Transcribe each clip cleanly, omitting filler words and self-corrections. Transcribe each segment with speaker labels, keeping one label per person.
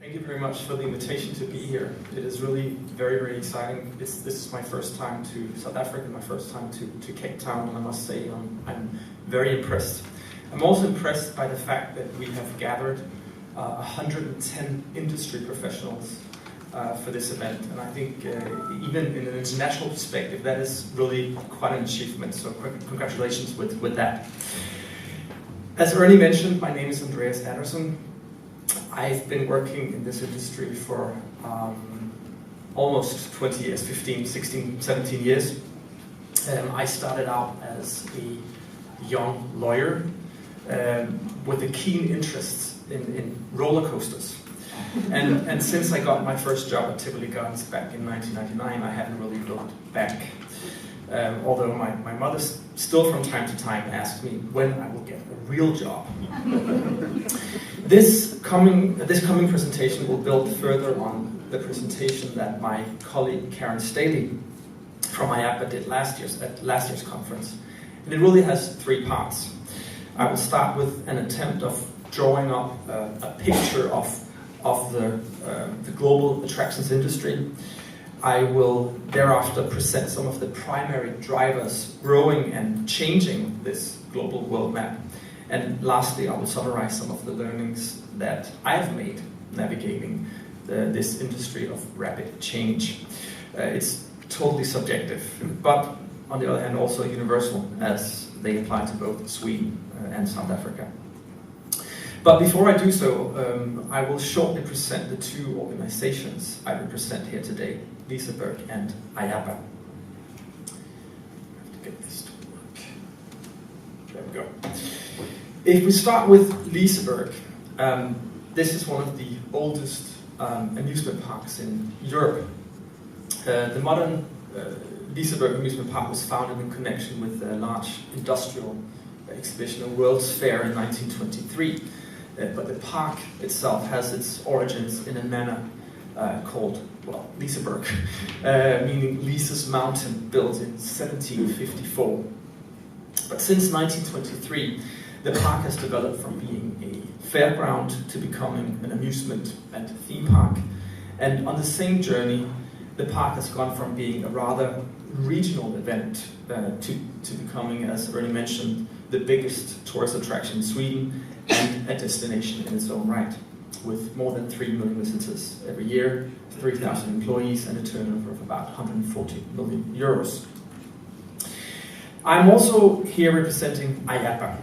Speaker 1: Thank you very much for the invitation to be here. It is really very, very exciting. This is my first time to South Africa, my first time to Cape Town, and I must say I'm very impressed. I'm also impressed by the fact that we have gathered 110 industry professionals for this event, and I think even in an international perspective, that is really quite an achievement, so congratulations with that. As already mentioned, my name is Andreas Andersen. I've been working in this industry for almost 20 years, 15, 16, 17 years. I started out as a young lawyer with a keen interest in roller coasters. And since I got my first job at Tivoli Gardens back in 1999, I haven't really looked back. Although my mother still from time to time asks me when I will get a real job. This coming presentation will build further on the presentation that my colleague Karen Staley from IAAPA did at last year's conference. And it really has three parts. I will start with an attempt of drawing up a picture of the global attractions industry. I will thereafter present some of the primary drivers growing and changing this global world map. And lastly, I will summarize some of the learnings that I have made navigating this industry of rapid change. It's totally subjective, but on the other hand also universal, as they apply to both Sweden and South Africa. But before I do so, I will shortly present the two organizations I represent here today, Liseberg and IAAPA. I have to get this to work. There we go. If we start with Liseberg, this is one of the oldest amusement parks in Europe. The modern Liseberg amusement park was founded in connection with a large industrial exhibition, a World's Fair in 1923. But the park itself has its origins in a manor called, well, Liseberg, meaning Lise's Mountain, built in 1754. But since 1923, the park has developed from being a fairground to becoming an amusement and theme park. And on the same journey, the park has gone from being a rather regional event to becoming, as already mentioned, the biggest tourist attraction in Sweden and a destination in its own right, with more than 3 million visitors every year, 3,000 employees, and a turnover of about 140 million euros. I'm also here representing IAAPA,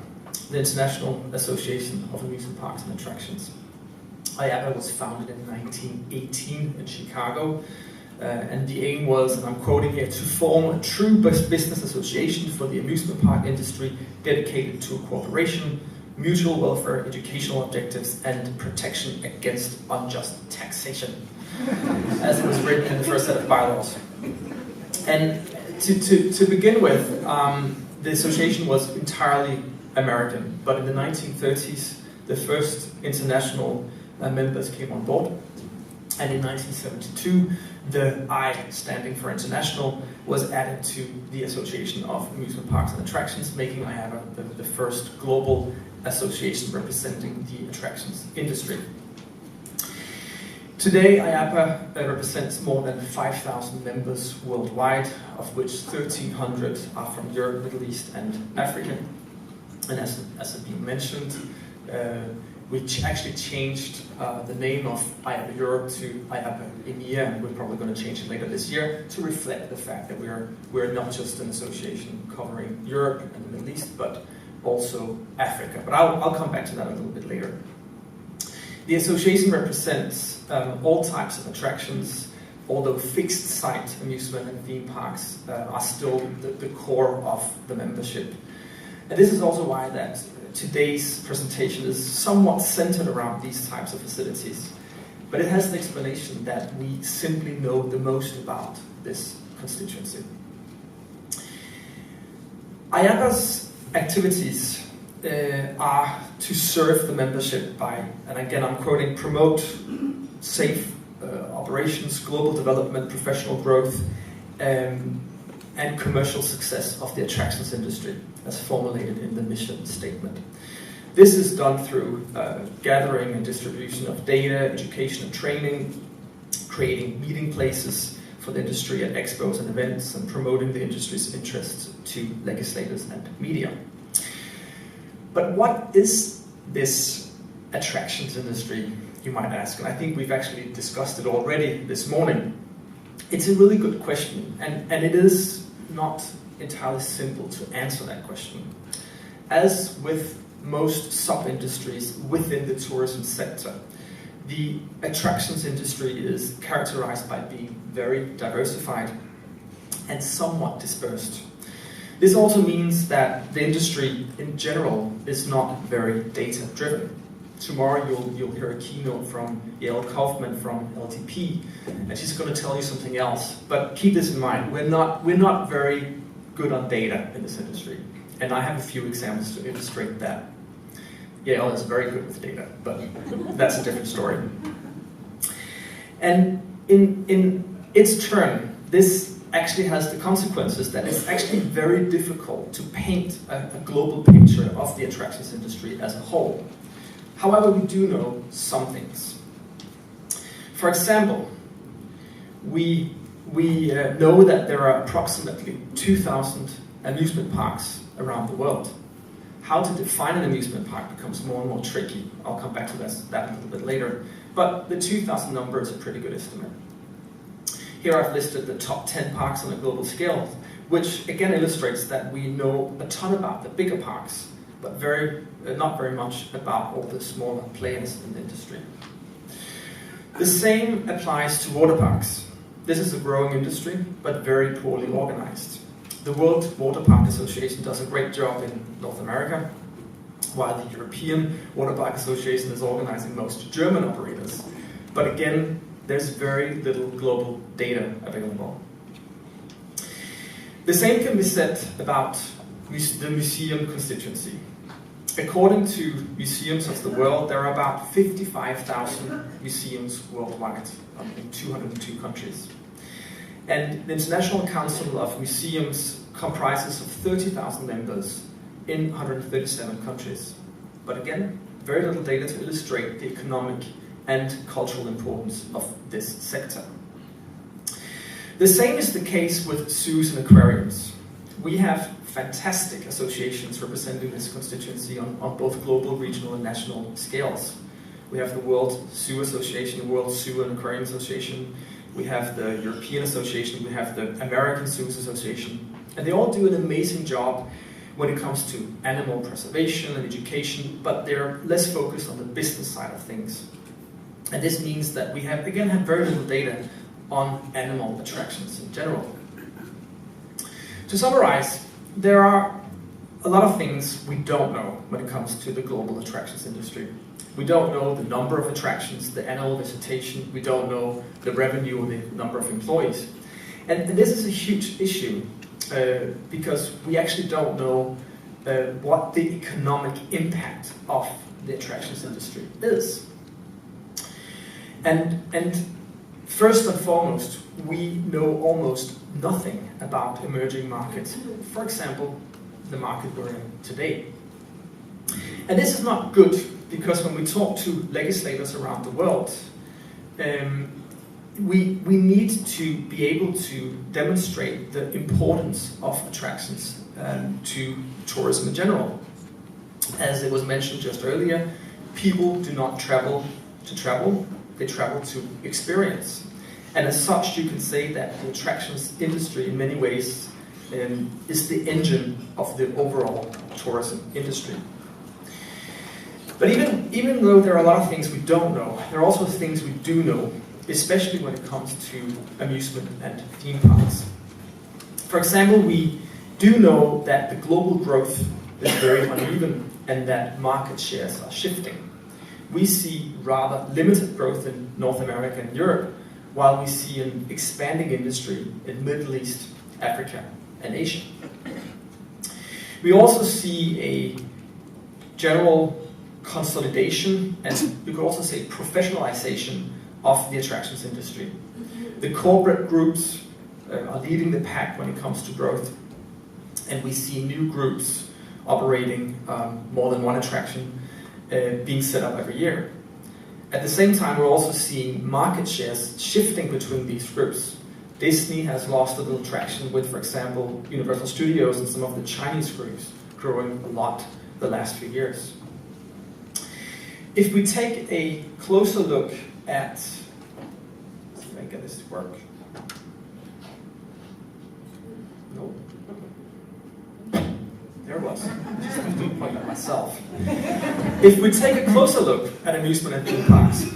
Speaker 1: the International Association of Amusement Parks and Attractions. IAAPA was founded in 1918 in Chicago, and the aim was, and I'm quoting here, to form a true business association for the amusement park industry dedicated to cooperation, mutual welfare, educational objectives, and protection against unjust taxation, as it was written in the first set of bylaws. And to begin with, the association was entirely American, but in the 1930s, the first international members came on board, and in 1972, the I, standing for international, was added to the Association of Amusement Parks and Attractions, making IAAPA the first global association representing the attractions industry. Today, IAAPA represents more than 5,000 members worldwide, of which 1,300 are from Europe, Middle East, and Africa. And as has been mentioned, we actually changed the name of IAAPA Europe to IAAPA EMEA, and we're probably going to change it later this year to reflect the fact that we're not just an association covering Europe and the Middle East, but also Africa. But I'll come back to that a little bit later. The association represents all types of attractions, although fixed site amusement and theme parks are still the core of the membership. And this is also why that today's presentation is somewhat centered around these types of facilities. But it has an explanation that we simply know the most about this constituency. IAAPA's activities are to serve the membership by, and again I'm quoting, promote safe operations, global development, professional growth, and commercial success of the attractions industry, as formulated in the mission statement. This is done through gathering and distribution of data, education and training, creating meeting places for the industry at expos and events, and promoting the industry's interests to legislators and media. But what is this attractions industry, you might ask? And I think we've actually discussed it already this morning. It's a really good question, and it is not entirely simple to answer that question. As with most sub-industries within the tourism sector, the attractions industry is characterized by being very diversified and somewhat dispersed. This also means that the industry in general is not very data-driven. Tomorrow you'll hear a keynote from Yael Kaufman from LTP, and she's going to tell you something else. But keep this in mind: we're not very good on data in this industry, and I have a few examples to illustrate that. Yael is very good with data, but that's a different story. And in its turn, this actually has the consequences that it's actually very difficult to paint a global picture of the attractions industry as a whole. However, we do know some things. For example, we know that there are approximately 2,000 amusement parks around the world. How to define an amusement park becomes more and more tricky. I'll come back to that a little bit later. But the 2,000 number is a pretty good estimate. Here I've listed the top 10 parks on a global scale, which again illustrates that we know a ton about the bigger parks, but not very much about all the smaller players in the industry. The same applies to water parks. This is a growing industry, but very poorly organized. The World Water Park Association does a great job in North America, while the European Water Park Association is organizing most German operators. But again, there's very little global data available. The same can be said about the museum constituency. According to Museums of the World, there are about 55,000 museums worldwide in 202 countries. And the International Council of Museums comprises of 30,000 members in 137 countries. But again, very little data to illustrate the economic and cultural importance of this sector. The same is the case with zoos and aquariums. We have fantastic associations representing this constituency on both global, regional, and national scales. We have the World Zoo Association, the World Zoo and Aquarium Association, we have the European Association, we have the American Zoos Association, and they all do an amazing job when it comes to animal preservation and education, but they're less focused on the business side of things. And this means that we have very little data on animal attractions in general. To summarize, there are a lot of things we don't know when it comes to the global attractions industry. We don't know the number of attractions, the annual visitation, we don't know the revenue or the number of employees. And this is a huge issue because we actually don't know what the economic impact of the attractions industry is. And first and foremost, we know almost nothing about emerging markets. For example, the market we're in today. And this is not good because when we talk to legislators around the world, we need to be able to demonstrate the importance of attractions to tourism in general. As it was mentioned just earlier, people do not travel to travel, they travel to experience. And as such, you can say that the attractions industry in many ways is the engine of the overall tourism industry. But even though there are a lot of things we don't know, there are also things we do know, especially when it comes to amusement and theme parks. For example, we do know that the global growth is very uneven and that market shares are shifting. We see rather limited growth in North America and Europe, while we see an expanding industry in Middle East, Africa, and Asia. We also see a general consolidation, and we could also say professionalization of the attractions industry. The corporate groups are leading the pack when it comes to growth, and we see new groups operating more than one attraction, being set up every year. At the same time, we're also seeing market shares shifting between these groups. Disney has lost a little traction with, for example, Universal Studios and some of the Chinese groups growing a lot the last few years. If we take a closer look at, let's see if I can get this to work. No. There it was. I just have to point at myself. If we take a closer look at amusement and theme parks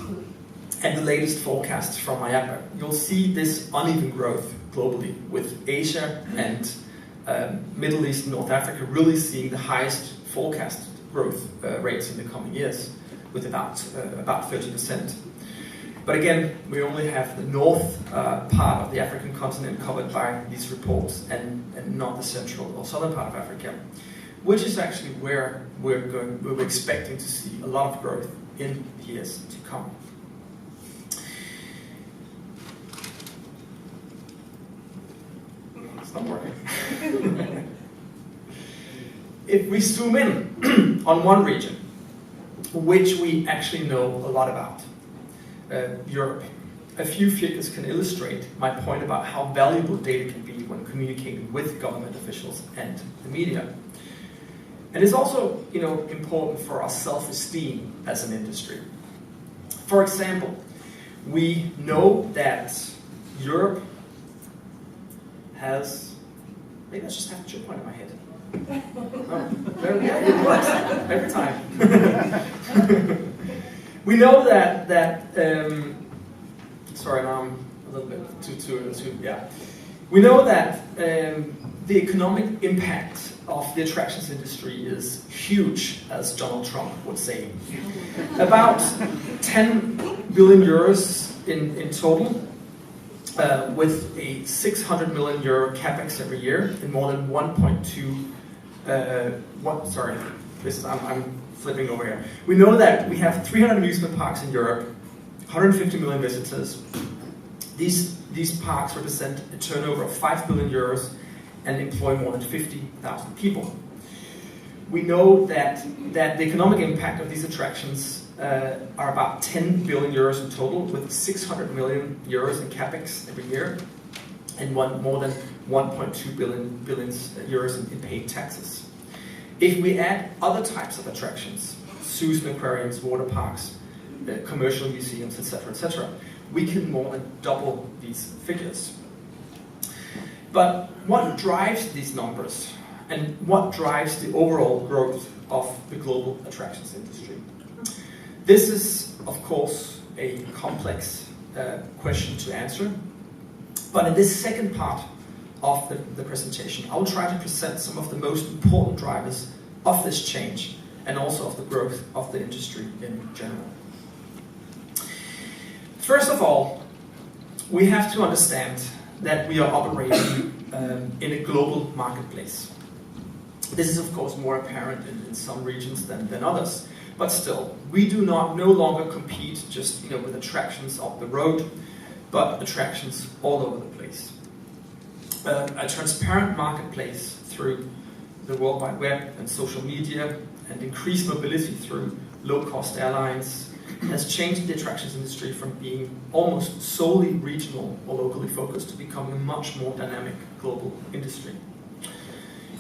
Speaker 1: and the latest forecasts from IAAPA, you'll see this uneven growth globally, with Asia and Middle East and North Africa really seeing the highest forecast growth rates in the coming years, with about 30%. But again, we only have the north part of the African continent covered by these reports, and not the central or southern part of Africa, which is actually where we're expecting to see a lot of growth in years to come. It's not working. If we zoom in on one region, which we actually know a lot about, Europe, a few figures can illustrate my point about how valuable data can be when communicating with government officials and the media. And it's also, important for our self-esteem as an industry. For example, we know that Europe has, maybe I just have a chip point in my head. Oh, yeah, it works every time. We know that sorry, now I'm a little bit too yeah. We know that the economic impact of the attractions industry is huge, as Donald Trump would say. About 10 billion euros in total, with a 600 million euro capex every year, and more than 1.2. I'm flipping over here. We know that we have 300 amusement parks in Europe, 150 million visitors. These parks represent a turnover of 5 billion euros and employ more than 50,000 people. We know that the economic impact of these attractions are about 10 billion euros in total, with 600 million euros in capex every year, and more than 1.2 billion euros in paid taxes. If we add other types of attractions, zoos and aquariums, water parks, commercial museums, etc., we can more than double these figures. But what drives these numbers, and what drives the overall growth of the global attractions industry? This is, of course, a complex question to answer. But in this second part of the presentation, I'll try to present some of the most important drivers of this change, and also of the growth of the industry in general. First of all, we have to understand that we are operating in a global marketplace. This is, of course, more apparent in some regions than others, but still, we do no longer compete just with attractions up the road, but attractions all over the place. A transparent marketplace through the World Wide Web and social media, and increased mobility through low-cost airlines has changed the attractions industry from being almost solely regional or locally focused to becoming a much more dynamic global industry.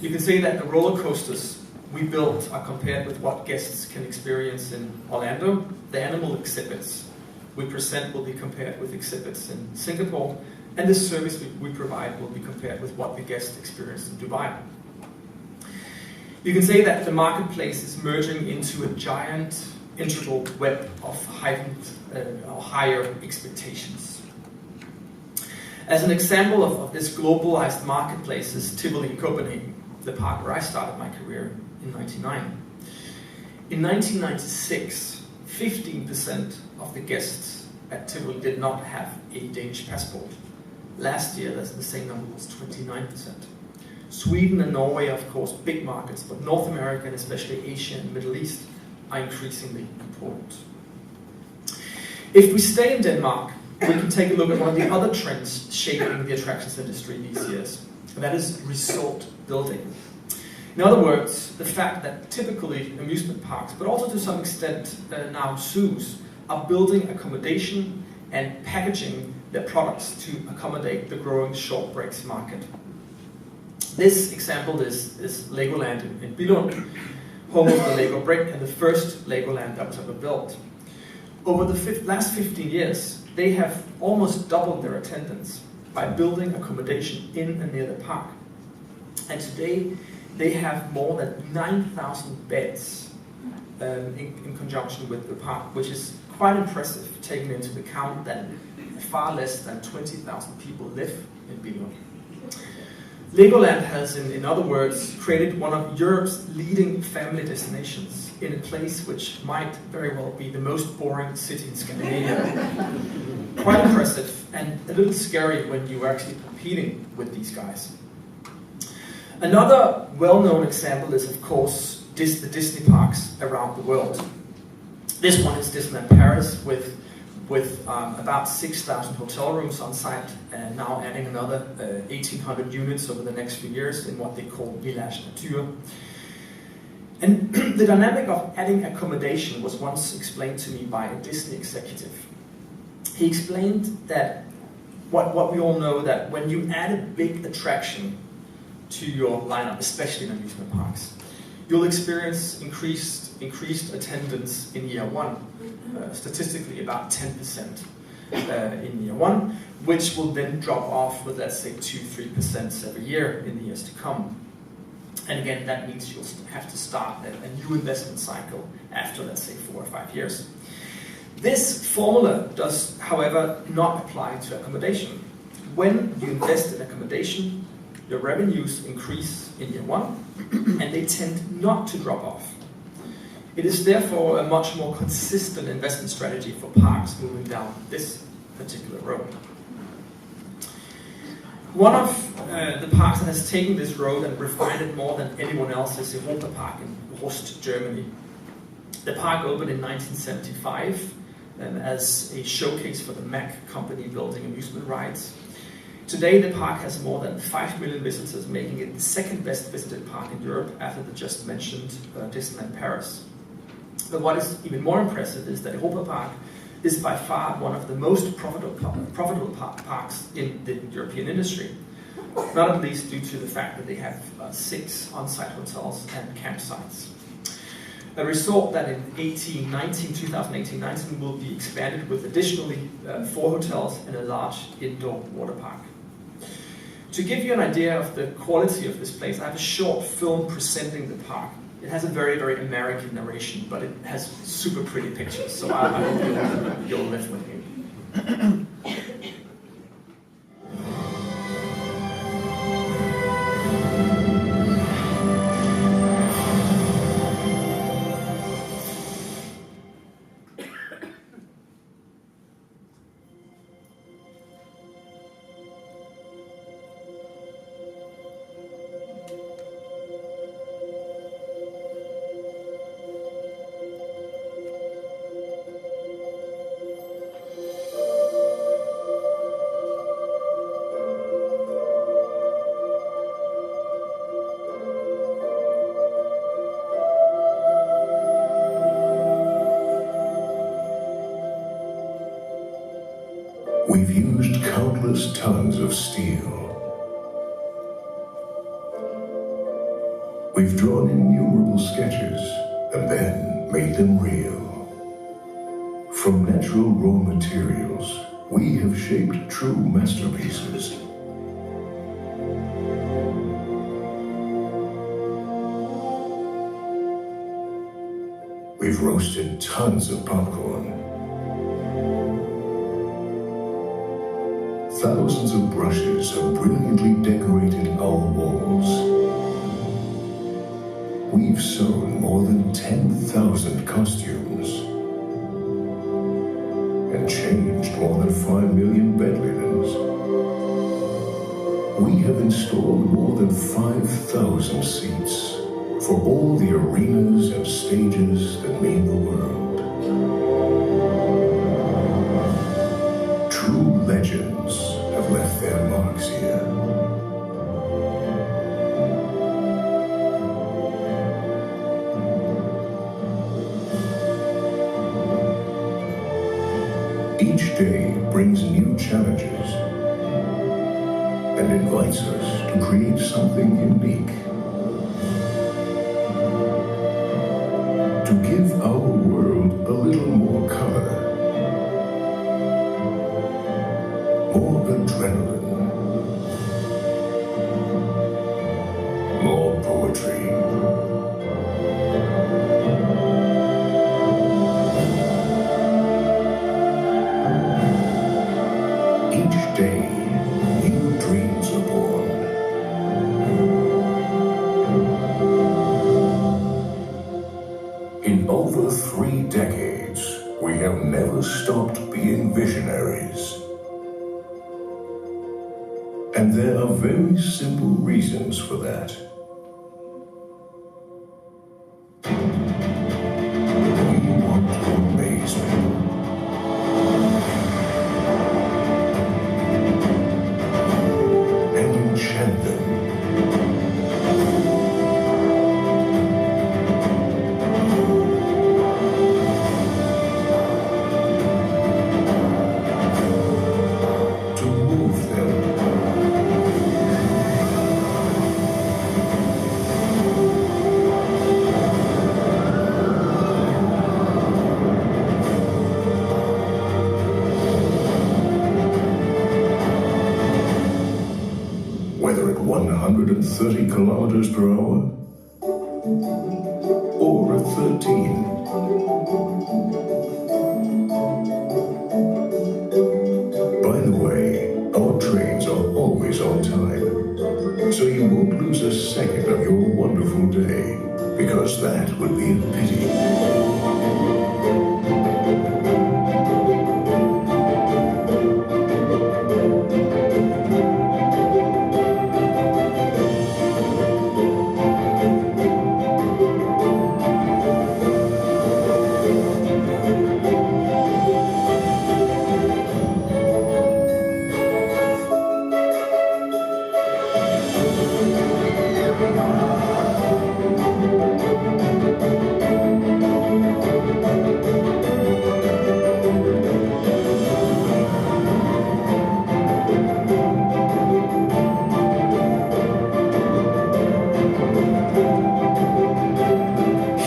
Speaker 1: You can say that the roller coasters we built are compared with what guests can experience in Orlando. The animal exhibits we present will be compared with exhibits in Singapore, and the service we provide will be compared with what the guest experienced in Dubai. You can say that the marketplace is merging into a giant integral web of heightened or higher expectations. As an example of this globalized marketplace is Tivoli in Copenhagen, the park where I started my career in 1999. In 1996, 15% of the guests at Tivoli did not have a Danish passport. Last year, the same number was 29%. Sweden and Norway are, of course, big markets, but North America and especially Asia and Middle East are increasingly important. If we stay in Denmark, we can take a look at one of the other trends shaping the attractions industry these years, and that is resort building. In other words, the fact that typically amusement parks, but also to some extent now zoos, are building accommodation and packaging their products to accommodate the growing short breaks market. This example is Legoland in Billund, home of the Lego brick and the first Legoland that was ever built. Over the last 15 years, they have almost doubled their attendance by building accommodation in and near the park. And today, they have more than 9,000 beds in conjunction with the park, which is quite impressive, taking into account that far less than 20,000 people live in Billund. Legoland has, in other words, created one of Europe's leading family destinations in a place which might very well be the most boring city in Scandinavia. Quite impressive and a little scary when you are actually competing with these guys. Another well-known example is, of course, the Disney parks around the world. This one is Disneyland Paris with about 6,000 hotel rooms on site, and now adding another 1,800 units over the next few years in what they call Village Nature. And the dynamic of adding accommodation was once explained to me by a Disney executive. He explained that what we all know, that when you add a big attraction to your lineup, especially in amusement parks, you'll experience increased attendance in year one, statistically about 10% in year one, which will then drop off with, let's say, 2-3% every year in the years to come. And again, that means you'll have to start a new investment cycle after, let's say, 4 or 5 years. This formula does, however, not apply to accommodation. When you invest in accommodation, your revenues increase in year one, and they tend not to drop off. It is therefore a much more consistent investment strategy for parks moving down this particular road. One of the parks that has taken this road and refined it more than anyone else is the IAAPA Park in Rust, Germany. The park opened in 1975 as a showcase for the Mack company building amusement rides. Today, the park has more than 5 million visitors, making it the second best visited park in Europe after the just mentioned Disneyland Paris. But what is even more impressive is that IAAPA Park is by far one of the most profitable parks in the European industry, not at least due to the fact that they have 6 on-site hotels and campsites. A resort that in 2018-19 will be expanded with additionally 4 hotels and a large indoor water park. To give you an idea of the quality of this place, I have a short film presenting the park. It has a very, very American narration, but it has super pretty pictures, so I hope you'll live with me.
Speaker 2: We've used countless tons of steel. We've drawn innumerable sketches and then made them real. From natural raw materials, we have shaped true masterpieces. We've roasted tons of popcorn. Thousands of brushes have brilliantly decorated our walls. We've sewn more than 10,000 costumes and changed more than 5 million bed linens. We have installed more than 5,000 seats for all the arenas and stages that mean the world. True legends have left their marks here. Each day brings new challenges and invites us to create something unique. To give our world a little more color, more adrenaline, more poetry. Each day, new dreams are born. In over 3 decades, we have never stopped being visionaries. And there are very simple reasons for that. We want to amaze people. And enchant them. To move them. Whether at 130 kilometers per hour or at 13. By the way, our trains are always on time, so you won't lose a second of your wonderful day, because that would be a pity.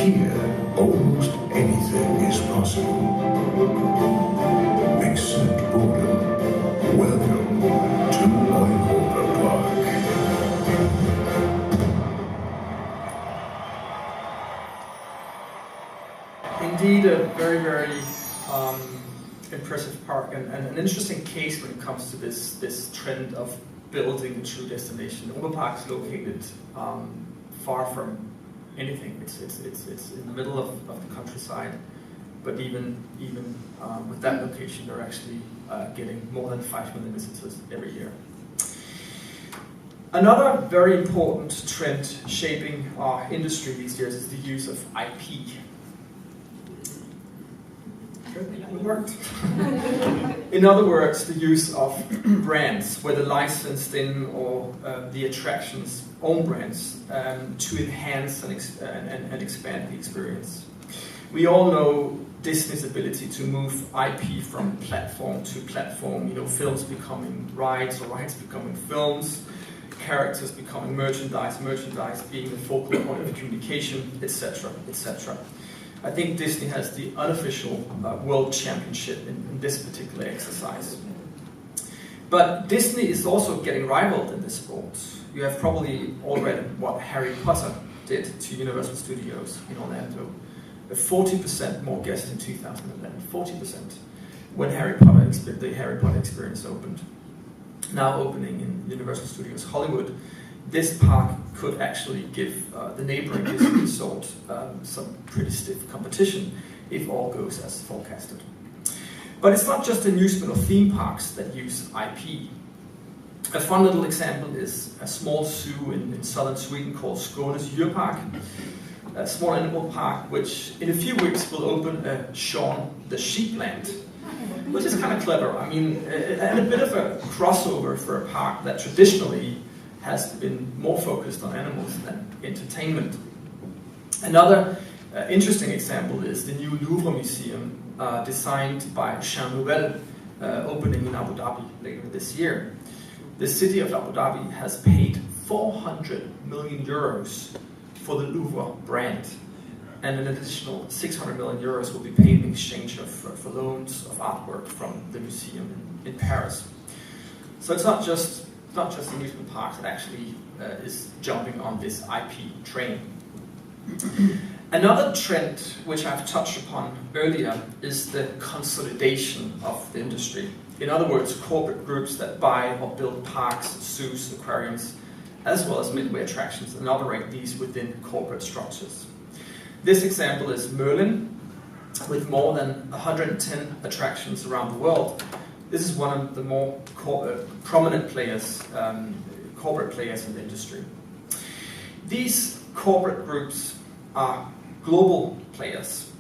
Speaker 2: Here, almost anything is possible. Except boredom. Welcome to IAAPA Park.
Speaker 1: Indeed, a very impressive park, and an interesting case when it comes to this trend of building a true destination. IAAPA Park is located far from anything. It's in the middle of the countryside, but even with that location, they're actually getting more than 5 million visitors every year. Another very important trend shaping our industry these years is the use of IP. It worked. In other words, the use of brands, whether licensed in or the attractions' own brands, to enhance and expand the experience. We all know Disney's ability to move IP from platform to platform. Films becoming rides, or rides becoming films, characters becoming merchandise being the focal point of communication, etc., etc. I think Disney has the unofficial world championship in this particular exercise. But Disney is also getting rivaled in this sport. You have probably all read what Harry Potter did to Universal Studios in Orlando. 40% more guests in 2011. 40% when the Harry Potter experience opened. Now opening in Universal Studios Hollywood, this park could actually give the neighboring Disney resort some pretty stiff competition if all goes as forecasted. But it's not just amusement or theme parks that use IP. A fun little example is a small zoo in southern Sweden called Skånes djurpark, a small animal park which in a few weeks will open a Shaun the Sheepland, which is kind of clever. I mean, and a bit of a crossover for a park that traditionally has been more focused on animals than entertainment. Another interesting example is the new Louvre Museum, designed by Jean Nouvel, opening in Abu Dhabi later this year. The city of Abu Dhabi has paid 400 million euros for the Louvre brand, and an additional 600 million euros will be paid in exchange for loans of artwork from the museum in Paris. So it's not just amusement parks that actually is jumping on this IP train. Another trend which I've touched upon earlier is the consolidation of the industry. In other words, corporate groups that buy or build parks, zoos, aquariums, as well as midway attractions, and operate these within corporate structures. This example is Merlin, with more than 110 attractions around the world. This is one of the more prominent players, corporate players in the industry. These corporate groups are global players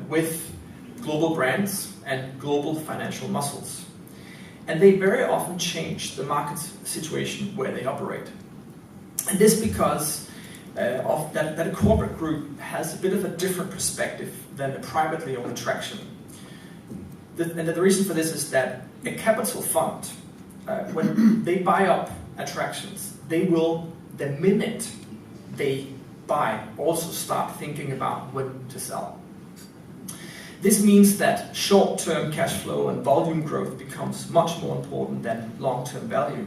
Speaker 1: with global brands and global financial muscles. And they very often change the market situation where they operate. And this because of that a corporate group has a bit of a different perspective than a privately owned attraction. And the reason for this is that a capital fund, when they buy up attractions, they will, the minute they buy, also start thinking about when to sell. This means that short-term cash flow and volume growth becomes much more important than long-term value.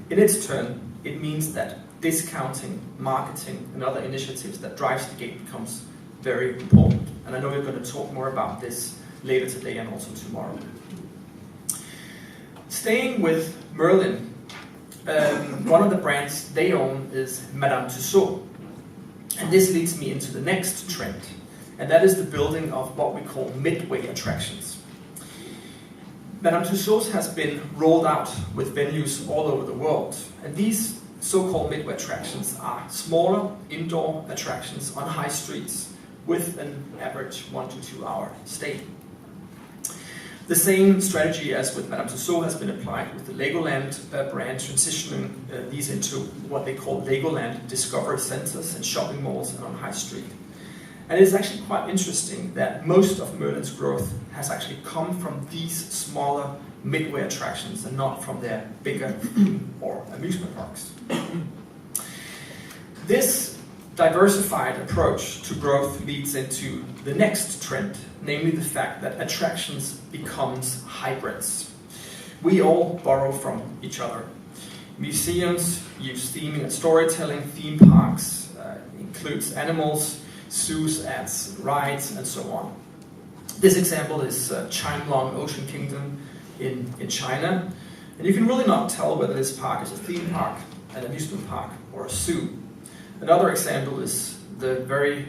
Speaker 1: In its turn, it means that discounting, marketing, and other initiatives that drives the gate becomes very important. And I know we're going to talk more about this later today and also tomorrow. Staying with Merlin, one of the brands they own is Madame Tussauds. And this leads me into the next trend, and that is the building of what we call midway attractions. Madame Tussauds has been rolled out with venues all over the world, and these so-called midway attractions are smaller indoor attractions on high streets with an average 1 to 2 hour stay. The same strategy as with Madame Tussauds has been applied with the Legoland brand, transitioning these into what they call Legoland Discovery Centers and shopping malls and on high street. And it's actually quite interesting that most of Merlin's growth has actually come from these smaller midway attractions and not from their bigger theme or amusement parks. This diversified approach to growth leads into the next trend, namely the fact that attractions becomes hybrids. We all borrow from each other. Museums use theming and storytelling. Theme parks includes animals, zoos adds rides, and so on. This example is Chimelong Ocean Kingdom in China. And you can really not tell whether this park is a theme park, an amusement park, or a zoo. Another example is the very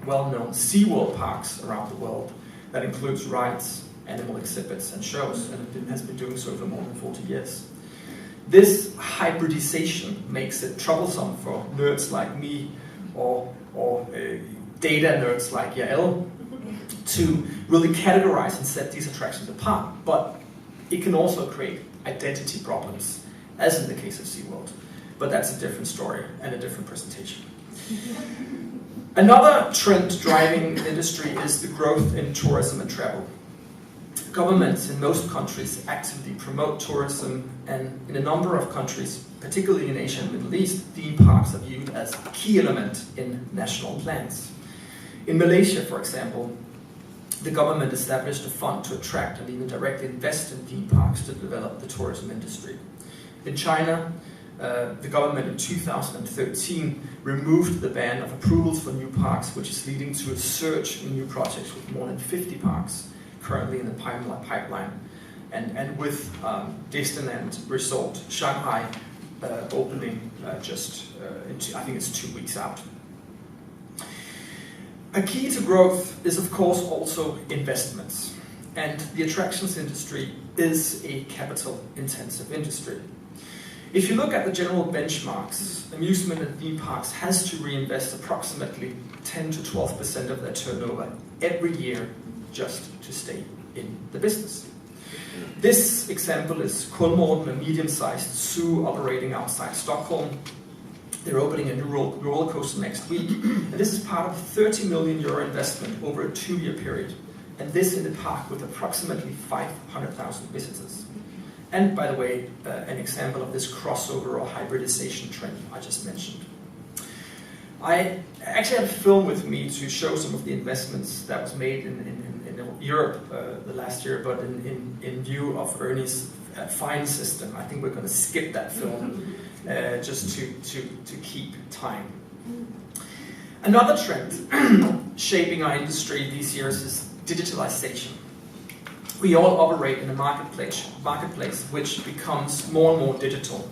Speaker 1: well-known SeaWorld parks around the world that includes rides, animal exhibits, and shows, and it has been doing so for more than 40 years. This hybridization makes it troublesome for nerds like me or data nerds like Yael to really categorize and set these attractions apart, but it can also create identity problems, as in the case of SeaWorld. But that's a different story and a different presentation. Another trend driving the industry is the growth in tourism and travel. Governments in most countries actively promote tourism, and in a number of countries, particularly in Asia and Middle East, theme parks are viewed as a key element in national plans. In Malaysia, for example, the government established a fund to attract and even directly invest in theme parks to develop the tourism industry. In China, the government in 2013 removed the ban of approvals for new parks, which is leading to a surge in new projects with more than 50 parks currently in the pipeline. And with Disneyland Resort Shanghai opening I think it's 2 weeks out. A key to growth is, of course, also investments. And the attractions industry is a capital-intensive industry. If you look at the general benchmarks, amusement and theme parks has to reinvest approximately 10 to 12% of their turnover every year just to stay in the business. This example is Kolmården, a medium-sized zoo operating outside Stockholm. They're opening a new roller coaster next week, and this is part of a 30 million euro investment over a 2-year period. and this in the park with approximately 500,000 visitors. And by the way, an example of this crossover or hybridization trend I just mentioned. I actually have a film with me to show some of the investments that was made in Europe the last year, but in view of Ernie's fine system, I think we're going to skip that film just to keep time. Another trend shaping our industry these years is digitalization. We all operate in a marketplace which becomes more and more digital.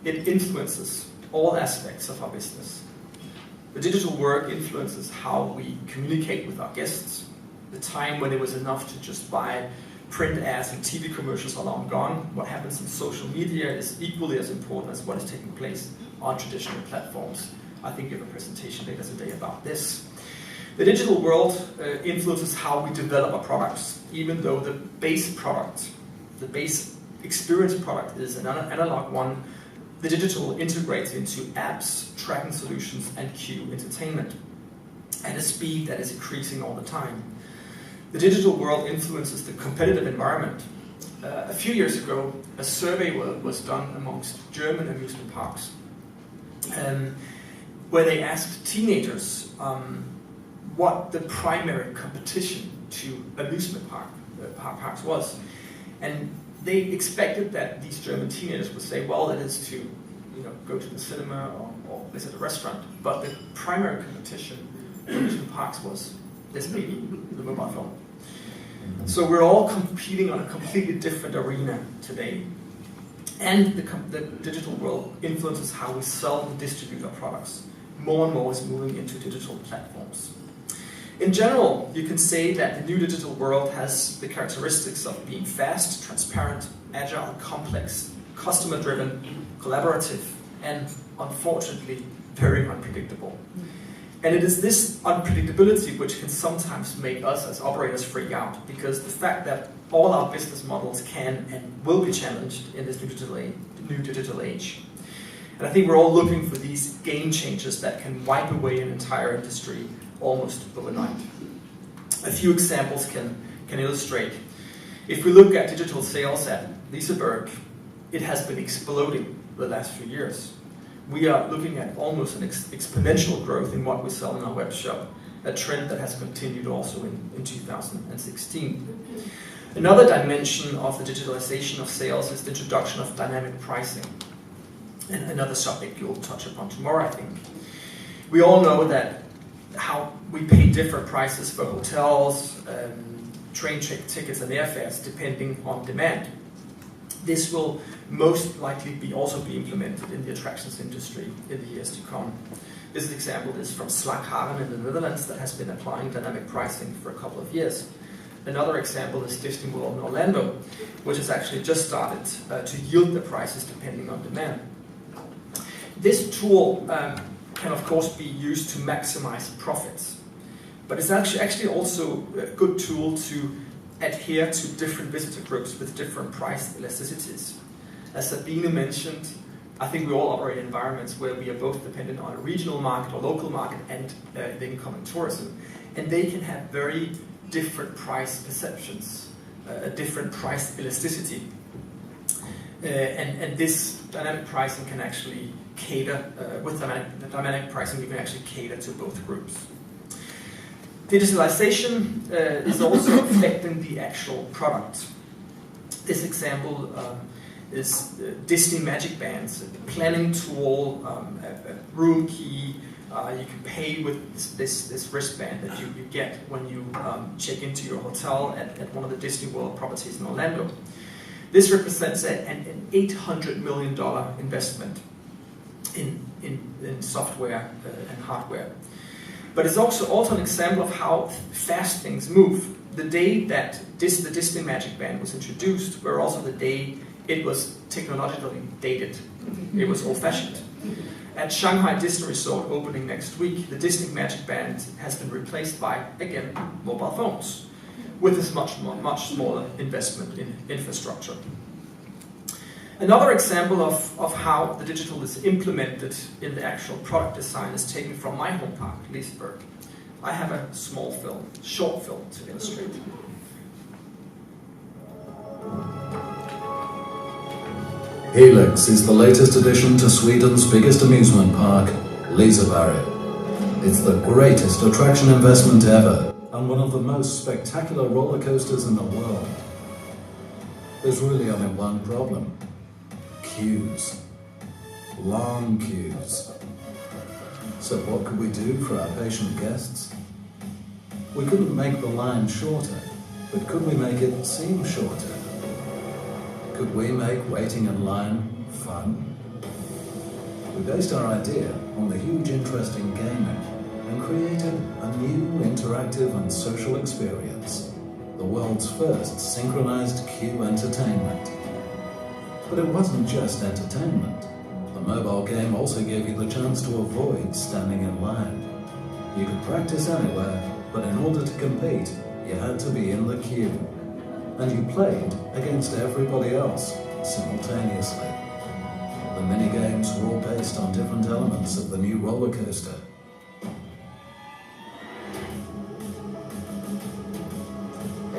Speaker 1: It influences all aspects of our business. The digital work influences how we communicate with our guests. The time when it was enough to just buy print ads and TV commercials are long gone. What happens in social media is equally as important as what is taking place on traditional platforms. I think you have a presentation later today about this. The digital world influences how we develop our products, even though the base product, the base experience product is an analog one. The digital integrates into apps, tracking solutions, and queue entertainment at a speed that is increasing all the time. The digital world influences the competitive environment. A few years ago, a survey was done amongst German amusement parks, where they asked teenagers what the primary competition to amusement parks was. And they expected that these German teenagers would say, well, it is to go to the cinema or visit a restaurant. But the primary competition to amusement parks was this baby, the mobile phone. So we're all competing on a completely different arena today. And the digital world influences how we sell and distribute our products. More and more is moving into digital platforms. In general, you can say that the new digital world has the characteristics of being fast, transparent, agile, complex, customer-driven, collaborative, and unfortunately, very unpredictable. And it is this unpredictability which can sometimes make us as operators freak out, because the fact that all our business models can and will be challenged in this new digital age. And I think we're all looking for these game changers that can wipe away an entire industry almost overnight. A few examples can illustrate. If we look at digital sales at Liseberg, it has been exploding the last few years. We are looking at almost an exponential growth in what we sell in our web shop, a trend that has continued also in 2016. Another dimension of the digitalization of sales is the introduction of dynamic pricing, and another subject you'll touch upon tomorrow, I think. We all know that how we pay different prices for hotels, train tickets and airfares depending on demand. This will most likely also be implemented in the attractions industry in the years to come. This example is from Slagharen in the Netherlands that has been applying dynamic pricing for a couple of years. Another example is Disney World in Orlando, which has actually just started to yield the prices depending on demand. This tool can of course be used to maximize profits, but it's actually also a good tool to adhere to different visitor groups with different price elasticities. As Sabine mentioned, I think we all operate in environments where we are both dependent on a regional market or local market and the incoming tourism, and they can have very different price perceptions, a different price elasticity, and this dynamic pricing can actually cater, with dynamic pricing you can actually cater to both groups. Digitalization is also affecting the actual product. This example is Disney Magic Bands, a planning tool, a room key. You can pay with this wristband that you get when you check into your hotel at one of the Disney World properties in Orlando. This represents an $800 million investment in software and hardware. But it's also an example of how fast things move. The day that the Disney Magic Band was introduced were also the day it was technologically dated. It was old-fashioned. At Shanghai Disney Resort opening next week, the Disney Magic Band has been replaced by, again, mobile phones, with this much smaller investment in infrastructure. Another example of how the digital is implemented in the actual product design is taken from my home park, Liseberg. I have a short film to illustrate.
Speaker 3: Helix is the latest addition to Sweden's biggest amusement park, Liseberg. It's the greatest attraction investment ever, and one of the most spectacular roller coasters in the world. There's really only one problem. Queues. Long queues. So what could we do for our patient guests? We couldn't make the line shorter, but could we make it seem shorter? Could we make waiting in line fun? We based our idea on the huge interest in gaming and created a new interactive and social experience, the world's first synchronized queue entertainment. But it wasn't just entertainment. The mobile game also gave you the chance to avoid standing in line. You could practice anywhere, but in order to compete, you had to be in the queue. And you played against everybody else simultaneously. The mini-games were all based on different elements of the new roller coaster.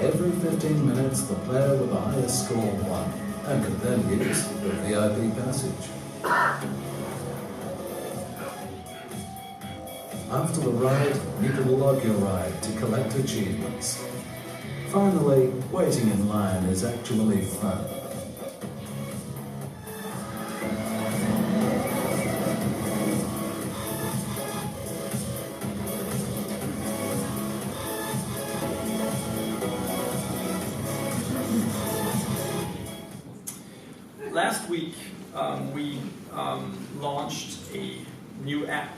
Speaker 3: Every 15 minutes, the player with the highest score won, and could then use the VIP passage. After the ride, you could log your ride to collect achievements. Finally, waiting in line is actually fun.
Speaker 1: Last week, we launched a new app.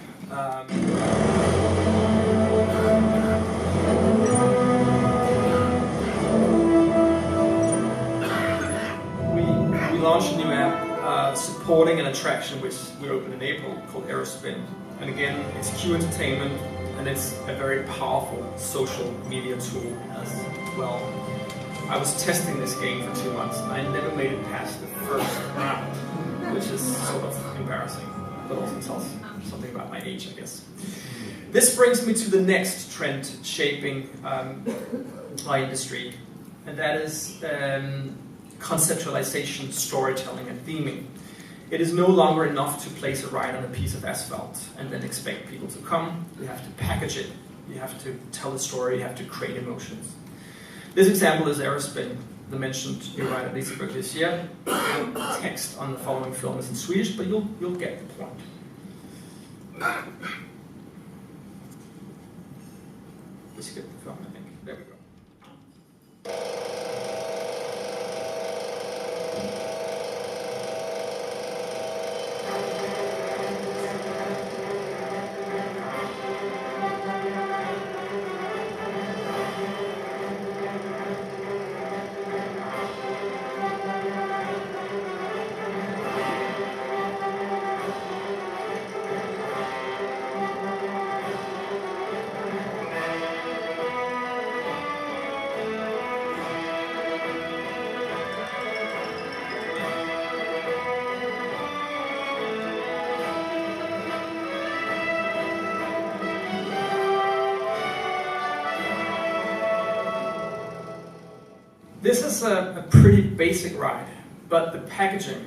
Speaker 1: We launched a new app supporting an attraction which we opened in April called Aerospin. And again, it's queue entertainment, and it's a very powerful social media tool as well. I was testing this game for 2 months, and I never made it past the first round, which is sort of embarrassing, but also tells something about my age, I guess. This brings me to the next trend shaping my industry, and that is conceptualization, storytelling, and theming. It is no longer enough to place a ride on a piece of asphalt and then expect people to come. You have to package it, you have to tell a story, you have to create emotions. This example is Aerospin, the mentioned new ride at Liseberg this year. The text on the following film is in Swedish, but you'll get the point. We skip the film, I think. There we go. This is a pretty basic ride, but the packaging,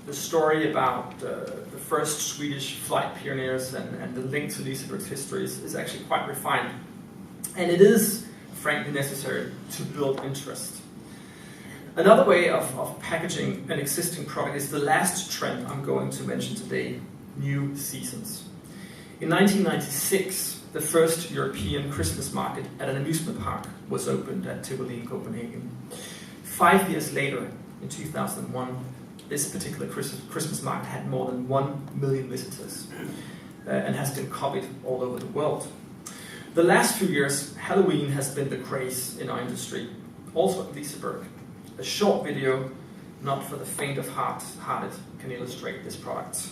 Speaker 1: the story about the first Swedish flight pioneers and the link to Liseberg's history is actually quite refined. And it is, frankly, necessary to build interest. Another way of packaging an existing product is the last trend I'm going to mention today, new seasons. In 1996, the first European Christmas market at an amusement park was opened at Tivoli in Copenhagen. 5 years later, in 2001, this particular Christmas market had more than 1 million visitors and has been copied all over the world. The last few years, Halloween has been the craze in our industry, also at Liseberg. A short video, not for the faint of hearted, can illustrate this product.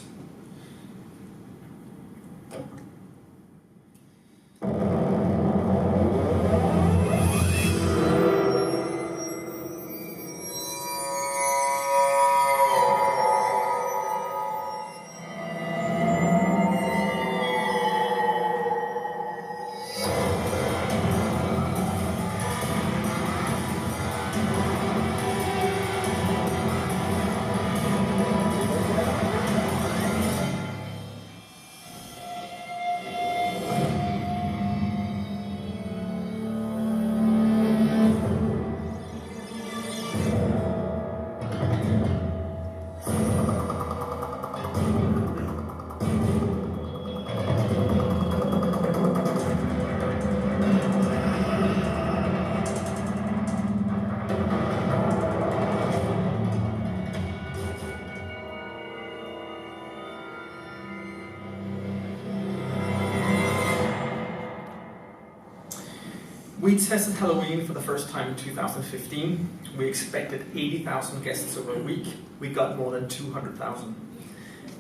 Speaker 1: We tested Halloween for the first time in 2015. We expected 80,000 guests over a week. We got more than 200,000.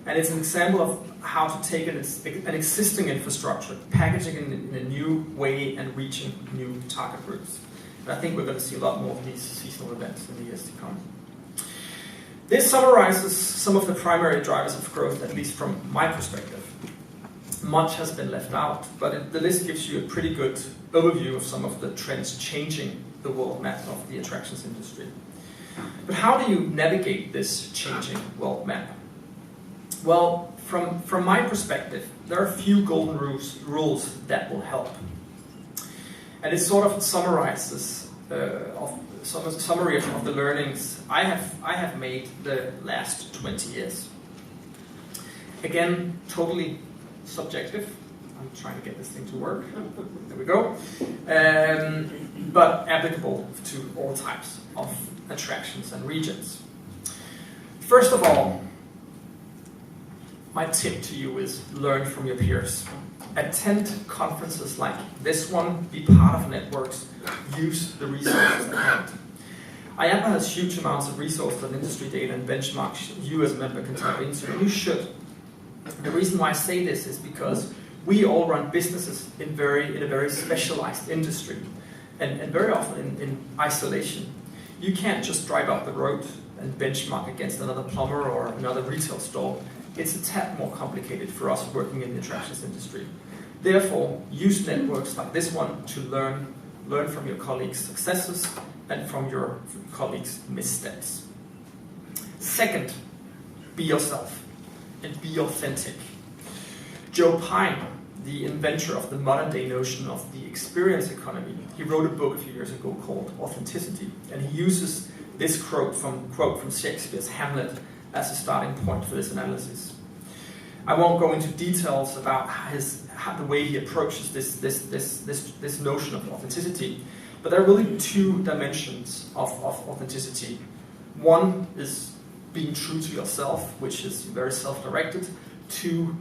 Speaker 1: And it's an example of how to take an existing infrastructure, packaging it in a new way and reaching new target groups. And I think we're going to see a lot more of these seasonal events in the years to come. This summarizes some of the primary drivers of growth, at least from my perspective. Much has been left out, but the list gives you a pretty good overview of some of the trends changing the world map of the attractions industry. But how do you navigate this changing world map? Well, from my perspective, there are a few golden rules that will help. And it sort of summarizes summary of the learnings I have made the last 20 years. Again, totally subjective. I'm trying to get this thing to work. There we go. But applicable to all types of attractions and regions. First of all, my tip to you is learn from your peers. Attend conferences like this one, be part of networks, use the resources at hand. IAAPA has huge amounts of resources and industry data and benchmarks you as a member can tap into, and you should. The reason why I say this is because we all run businesses in a very specialized industry, and very often in isolation. You can't just drive up the road and benchmark against another plumber or another retail store. It's a tad more complicated for us working in the attractions industry. Therefore, use networks like this one to learn from your colleagues' successes and from your colleagues' missteps. Second, be yourself and be authentic. Joe Pine, the inventor of the modern day notion of the experience economy, he wrote a book a few years ago called Authenticity, and he uses this quote from Shakespeare's Hamlet as a starting point for this analysis. I won't go into details about the way he approaches this notion of authenticity, but there are really two dimensions of authenticity. One is being true to yourself, which is very self-directed. Two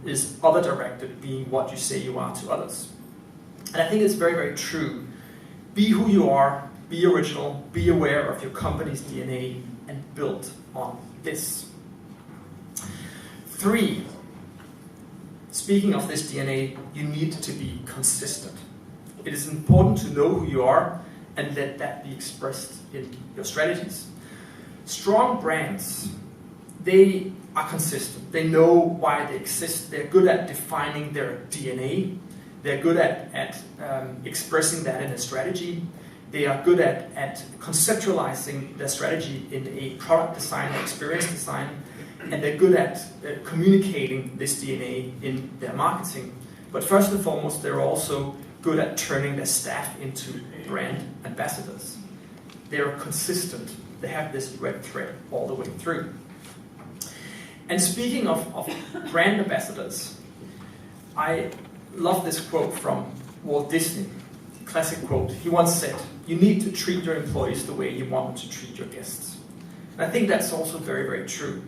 Speaker 1: is other-directed, being what you say you are to others. And I think it's very, very true. Be who you are, be original, be aware of your company's DNA, and build on this. 3, speaking of this DNA, you need to be consistent. It is important to know who you are and let that be expressed in your strategies. Strong brands, they are consistent. They know why they exist. They're good at defining their DNA. They're good at expressing that in a strategy. They are good at conceptualizing their strategy in a product design, experience design, and they're good at communicating this DNA in their marketing. But first and foremost, they're also good at turning their staff into brand ambassadors. They're consistent. They have this red thread all the way through. And speaking of brand ambassadors, I love this quote from Walt Disney, classic quote. He once said, "You need to treat your employees the way you want them to treat your guests." And I think that's also very, very true.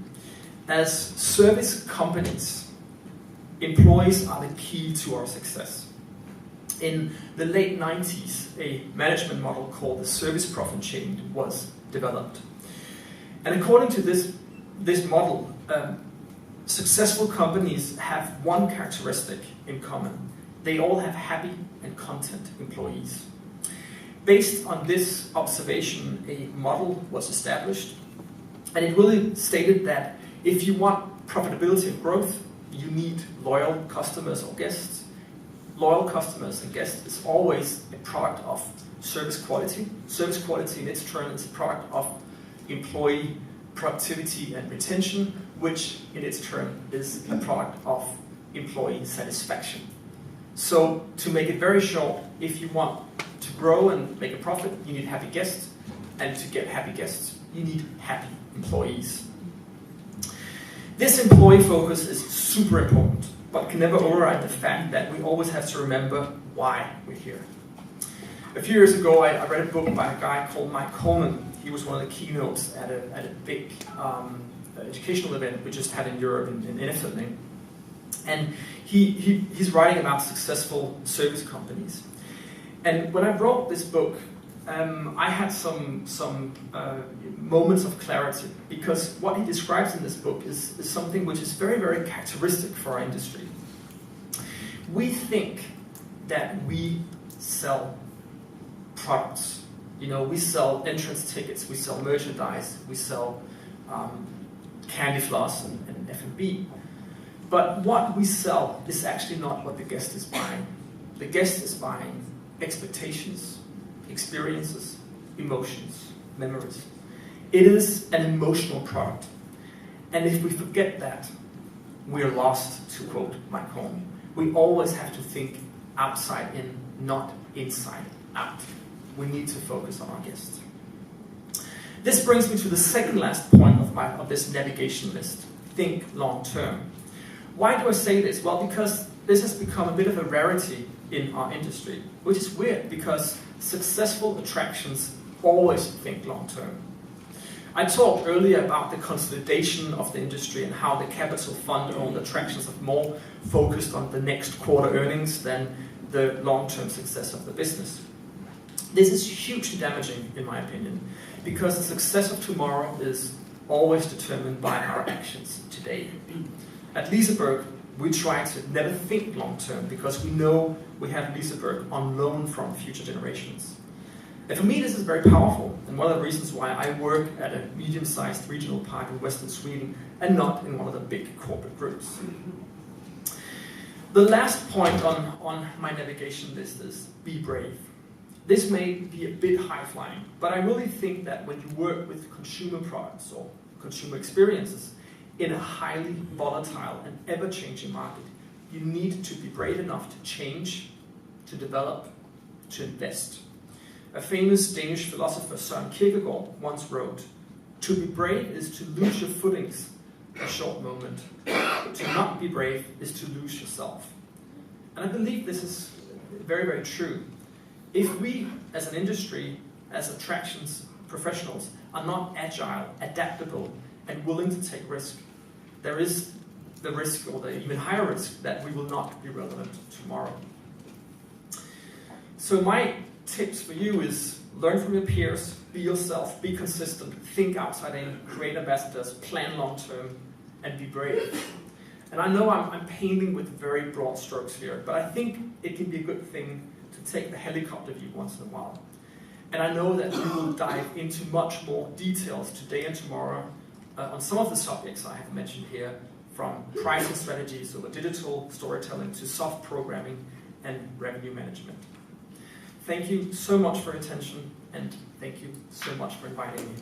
Speaker 1: As service companies, employees are the key to our success. In the late 90s, a management model called the service profit chain was developed. And according to this model, successful companies have one characteristic in common. They all have happy and content employees. Based on this observation, a model was established, and it really stated that if you want profitability and growth, you need loyal customers or guests. Loyal customers and guests is always a product of service quality. Service quality in its turn is a product of employee productivity and retention, which in its turn is a product of employee satisfaction. So to make it very short, if you want to grow and make a profit, you need happy guests. And to get happy guests, you need happy employees. This employee focus is super important, but can never override the fact that we always have to remember why we're here. A few years ago, I read a book by a guy called Mike Coleman. He was one of the keynotes at a big educational event we just had in Europe in And he's writing about successful service companies. And when I wrote this book, I had some moments of clarity, because what he describes in this book is something which is very, very characteristic for our industry. We think that we sell products. You know, we sell entrance tickets, we sell merchandise, we sell candy floss and F&B. But what we sell is actually not what the guest is buying. The guest is buying expectations, experiences, emotions, memories. It is an emotional product. And if we forget that, we're lost, to quote Mike Horn. We always have to think outside in, not inside out. We need to focus on our guests. This brings me to the second last point of this navigation list. Think long term. Why do I say this? Well, because this has become a bit of a rarity in our industry, which is weird because successful attractions always think long term. I talked earlier about the consolidation of the industry and how the capital fund-owned attractions are more focused on the next quarter earnings than the long-term success of the business. This is hugely damaging, in my opinion, because the success of tomorrow is always determined by our actions today. At Liseberg, we try to never think long-term because we know we have Liseberg on loan from future generations. And for me, this is very powerful, and one of the reasons why I work at a medium-sized regional park in Western Sweden and not in one of the big corporate groups. The last point on my navigation list is be brave. This may be a bit high-flying, but I really think that when you work with consumer products or consumer experiences in a highly volatile and ever-changing market, you need to be brave enough to change, to develop, to invest. A famous Danish philosopher, Søren Kierkegaard, once wrote, "To be brave is to lose your footings a short moment. To not be brave is to lose yourself." And I believe this is very, very true. If we, as an industry, as attractions professionals, are not agile, adaptable, and willing to take risk, there is the risk, or the even higher risk, that we will not be relevant tomorrow. So my tips for you is learn from your peers, be yourself, be consistent, think outside in, create ambassadors, plan long term, and be brave. And I know I'm painting with very broad strokes here, but I think it can be a good thing to take the helicopter view once in a while. And I know that we will dive into much more details today and tomorrow on some of the subjects I have mentioned here, from pricing strategies over digital storytelling to soft programming and revenue management. Thank you so much for your attention, and thank you so much for inviting me.